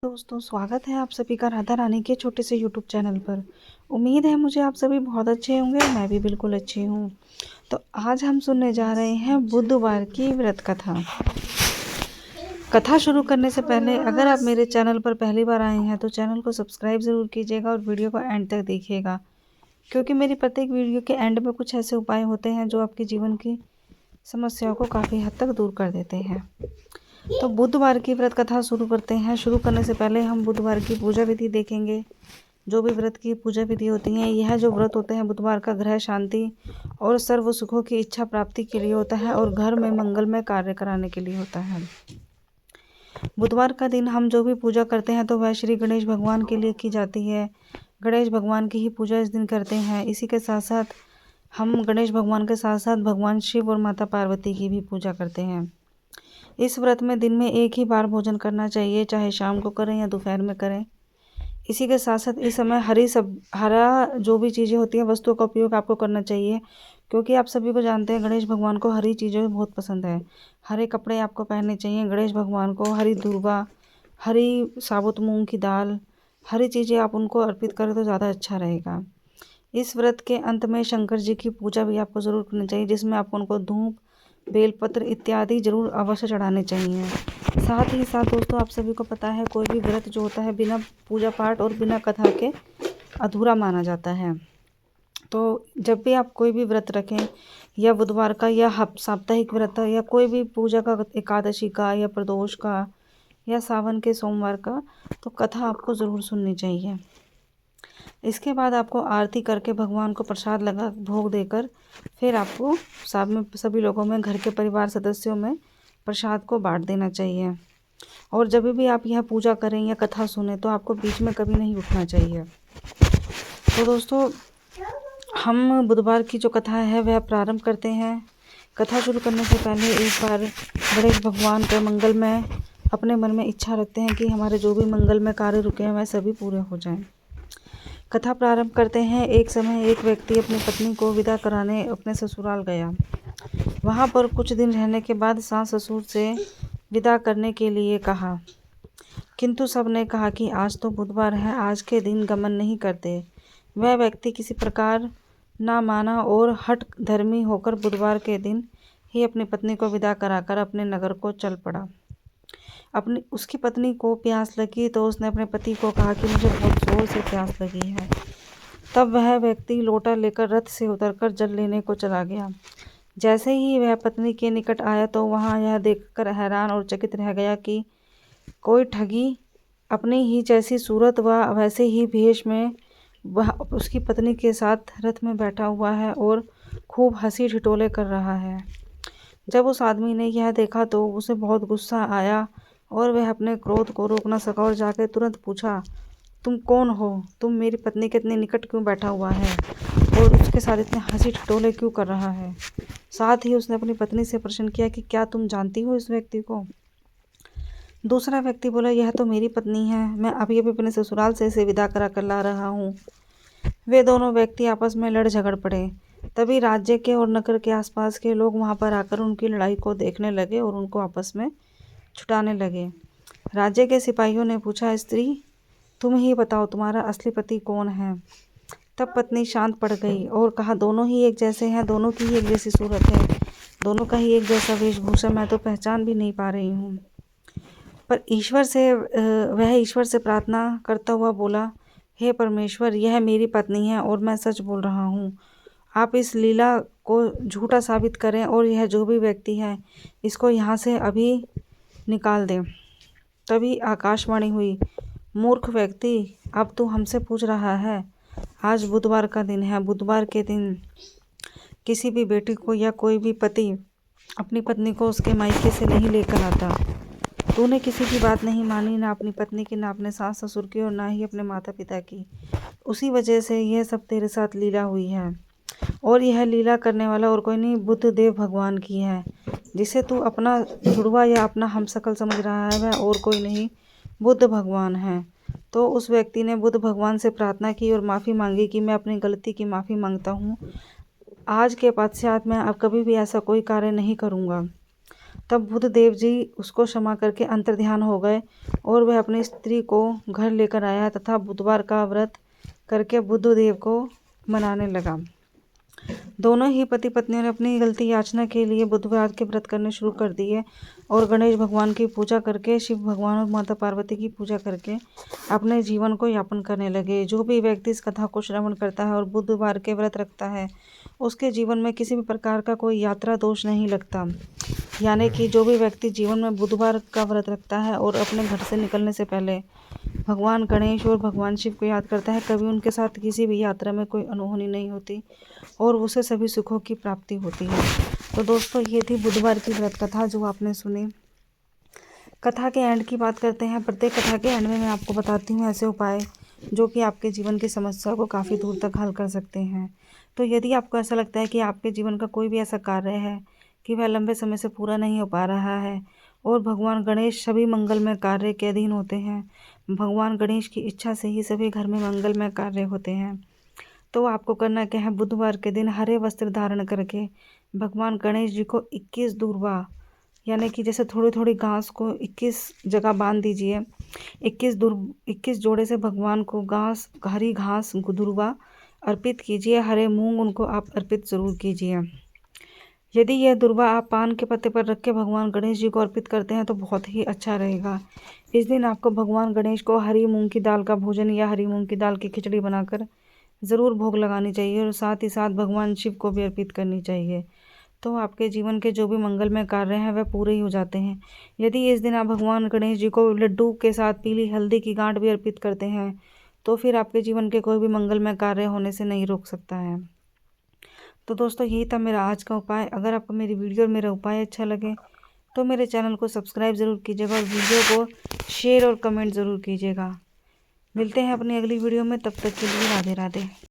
दोस्तों, स्वागत है आप सभी का राधा रानी के छोटे से यूट्यूब चैनल पर। उम्मीद है मुझे आप सभी बहुत अच्छे होंगे। मैं भी बिल्कुल अच्छी हूँ। तो आज हम सुनने जा रहे हैं बुधवार की व्रत कथा। कथा शुरू करने से पहले अगर आप मेरे चैनल पर पहली बार आए हैं तो चैनल को सब्सक्राइब ज़रूर कीजिएगा और वीडियो को एंड तक देखिएगा, क्योंकि मेरी प्रत्येक वीडियो के एंड में कुछ ऐसे उपाय होते हैं जो आपके जीवन की समस्याओं को काफ़ी हद तक दूर कर देते हैं। तो बुधवार की व्रत कथा शुरू करते हैं। शुरू करने से पहले हम बुधवार की पूजा विधि देखेंगे। जो भी व्रत की पूजा विधि होती हैं, यह जो व्रत होते हैं बुधवार का ग्रह शांति और सर्व सुखों की इच्छा प्राप्ति के लिए होता है और घर में मंगलमय कार्य कराने के लिए होता है। बुधवार का दिन हम जो भी पूजा करते हैं तो वह श्री गणेश भगवान के लिए की जाती है। गणेश भगवान की ही पूजा इस दिन करते हैं। इसी के साथ साथ हम गणेश भगवान के साथ साथ भगवान शिव और माता पार्वती की भी पूजा करते हैं। इस व्रत में दिन में एक ही बार भोजन करना चाहिए, चाहे शाम को करें या दोपहर में करें। इसी के साथ साथ इस समय हरा जो भी चीज़ें होती हैं वस्तुओं का उपयोग आपको करना चाहिए, क्योंकि आप सभी को जानते हैं गणेश भगवान को हरी चीज़ें बहुत पसंद है। हरे कपड़े आपको पहनने चाहिए गणेश भगवान को। हरी दूर्वा, हरी साबुत मूंग की दाल, हरी चीज़ें आप उनको अर्पित करें तो ज़्यादा अच्छा रहेगा। इस व्रत के अंत में शंकर जी की पूजा भी आपको ज़रूर करनी चाहिए, जिसमें आपको उनको धूप, बेलपत्र इत्यादि जरूर अवश्य चढ़ाने चाहिए। साथ ही साथ दोस्तों, आप सभी को पता है कोई भी व्रत जो होता है बिना पूजा पाठ और बिना कथा के अधूरा माना जाता है। तो जब भी आप कोई भी व्रत रखें, या बुधवार का या साप्ताहिक व्रत या कोई भी पूजा का, एकादशी का या प्रदोष का या सावन के सोमवार का, तो कथा आपको ज़रूर सुननी चाहिए। इसके बाद आपको आरती करके भगवान को प्रसाद लगा भोग देकर फिर आपको सभी लोगों में, घर के परिवार सदस्यों में प्रसाद को बांट देना चाहिए। और जब भी आप यह पूजा करें या कथा सुने तो आपको बीच में कभी नहीं उठना चाहिए। तो दोस्तों, हम बुधवार की जो कथा है वह प्रारंभ करते हैं। कथा शुरू करने से पहले एक बार गणेश भगवान के मंगल में अपने मन में इच्छा रखते हैं कि हमारे जो भी मंगल में कार्य रुके हैं वह सभी पूरे हो जाएं। कथा प्रारंभ करते हैं। एक समय एक व्यक्ति अपनी पत्नी को विदा कराने अपने ससुराल गया। वहां पर कुछ दिन रहने के बाद सास ससुर से विदा करने के लिए कहा, किंतु सब ने कहा कि आज तो बुधवार है, आज के दिन गमन नहीं करते। वह व्यक्ति किसी प्रकार ना माना और हठ धर्मी होकर बुधवार के दिन ही अपनी पत्नी को विदा कराकर अपने नगर को चल पड़ा। उसकी पत्नी को प्यास लगी तो उसने अपने पति को कहा कि मुझे बहुत जोर से प्यास लगी है। तब वह व्यक्ति लोटा लेकर रथ से उतरकर जल लेने को चला गया। जैसे ही वह पत्नी के निकट आया तो वहां यह देखकर हैरान और चकित रह गया कि कोई ठगी अपनी ही जैसी सूरत व वैसे ही भेष में वह उसकी पत्नी के साथ रथ में बैठा हुआ है और खूब हंसी ठिठोले कर रहा है। जब उस आदमी ने यह देखा तो उसे बहुत गुस्सा आया और वह अपने क्रोध को रोक न सका और जाकर तुरंत पूछा, तुम कौन हो? तुम मेरी पत्नी के इतने निकट क्यों बैठा हुआ है और उसके साथ इतने हंसी ठिठोले क्यों कर रहा है? साथ ही उसने अपनी पत्नी से प्रश्न किया कि क्या तुम जानती हो इस व्यक्ति को? दूसरा व्यक्ति बोला, यह तो मेरी पत्नी है, मैं अभी अभी अपने ससुराल से इसे विदा करा कर ला रहा हूँ। वे दोनों व्यक्ति आपस में लड़ झगड़ पड़े। तभी राज्य के और नगर के आसपास के लोग वहां पर आकर उनकी लड़ाई को देखने लगे और उनको आपस में छुटाने लगे। राज्य के सिपाहियों ने पूछा, स्त्री तुम ही बताओ तुम्हारा असली पति कौन है? तब पत्नी शांत पड़ गई और कहा, दोनों ही एक जैसे हैं, दोनों की ही एक जैसी सूरत है, दोनों का ही एक जैसा वेशभूषा, मैं तो पहचान भी नहीं पा रही हूँ। पर वह ईश्वर से प्रार्थना करता हुआ बोला, हे परमेश्वर, यह मेरी पत्नी है और मैं सच बोल रहा हूँ। आप इस लीला को झूठा साबित करें और यह जो भी व्यक्ति है इसको यहाँ से अभी निकाल दें। तभी आकाशवाणी हुई, मूर्ख व्यक्ति, अब तू हमसे पूछ रहा है? आज बुधवार का दिन है। बुधवार के दिन किसी भी बेटी को या कोई भी पति अपनी पत्नी को उसके मायके से नहीं लेकर आता। तूने किसी की बात नहीं मानी, ना अपनी पत्नी की, ना अपने सास ससुर की और ना ही अपने माता पिता की। उसी वजह से यह सब तेरे साथ लीला हुई है। और यह लीला करने वाला और कोई नहीं, बुद्ध देव भगवान की है। जिसे तू अपना जुड़वा या अपना हमशक्ल समझ रहा है वह और कोई नहीं, बुद्ध भगवान है। तो उस व्यक्ति ने बुद्ध भगवान से प्रार्थना की और माफ़ी मांगी कि मैं अपनी गलती की माफ़ी मांगता हूँ। आज के पश्चात मैं अब कभी भी ऐसा कोई कार्य नहीं करूँगा। तब बुद्ध देव जी उसको क्षमा करके अंतर्ध्यान हो गए और वह अपनी स्त्री को घर लेकर आया तथा बुधवार का व्रत करके बुद्ध देव को मनाने लगा। दोनों ही पति पत्नियों ने अपनी गलती याचना के लिए बुधवार के व्रत करने शुरू कर दिए और गणेश भगवान की पूजा करके, शिव भगवान और माता पार्वती की पूजा करके अपने जीवन को यापन करने लगे। जो भी व्यक्ति इस कथा को श्रवण करता है और बुधवार के व्रत रखता है उसके जीवन में किसी भी प्रकार का कोई यात्रा दोष नहीं लगता। यानी कि जो भी व्यक्ति जीवन में बुधवार का व्रत रखता है और अपने घर से निकलने से पहले भगवान गणेश और भगवान शिव को याद करता है, कभी उनके साथ किसी भी यात्रा में कोई अनहोनी नहीं होती और उसे सभी सुखों की प्राप्ति होती है। तो दोस्तों, ये थी बुधवार की व्रत कथा जो आपने सुनी। कथा के एंड की बात करते हैं। प्रत्येक कथा के एंड में मैं आपको बताती हूँ ऐसे उपाय जो कि आपके जीवन की समस्या को काफ़ी दूर तक हल कर सकते हैं। तो यदि आपको ऐसा लगता है कि आपके जीवन का कोई भी ऐसा कार्य है कि वह लंबे समय से पूरा नहीं हो पा रहा है और भगवान गणेश सभी मंगलमय कार्य के अधीन होते हैं, भगवान गणेश की इच्छा से ही सभी घर में मंगलमय कार्य होते हैं, तो आपको करना क्या है, बुधवार के दिन हरे वस्त्र धारण करके भगवान गणेश जी को 21 दूर्वा, यानी कि जैसे थोड़ी थोड़ी घास को 21 जगह बांध दीजिए। 21 जोड़े से भगवान को हरी घास दूर्वा अर्पित कीजिए। हरे मूंग उनको आप अर्पित ज़रूर कीजिए। यदि यह दूर्वा आप पान के पत्ते पर रख के भगवान गणेश जी को अर्पित करते हैं तो बहुत ही अच्छा रहेगा। इस दिन आपको भगवान गणेश को हरी मूंग की दाल का भोजन या हरी मूंग की दाल की खिचड़ी बनाकर ज़रूर भोग लगानी चाहिए और साथ ही साथ भगवान शिव को भी अर्पित करनी चाहिए। तो आपके जीवन के जो भी मंगलमय कार्य हैं वह पूरे ही हो जाते हैं। यदि इस दिन आप भगवान गणेश जी को लड्डू के साथ पीली हल्दी की गांठ भी अर्पित करते हैं तो फिर आपके जीवन के कोई भी मंगलमय कार्य होने से नहीं रोक सकता है। तो दोस्तों, यही था मेरा आज का उपाय। अगर आपको मेरी वीडियो और मेरा उपाय अच्छा लगे तो मेरे चैनल को सब्सक्राइब ज़रूर कीजिएगा और वीडियो को शेयर और कमेंट ज़रूर कीजिएगा। मिलते हैं अपनी अगली वीडियो में, तब तक के लिए राधे राधे।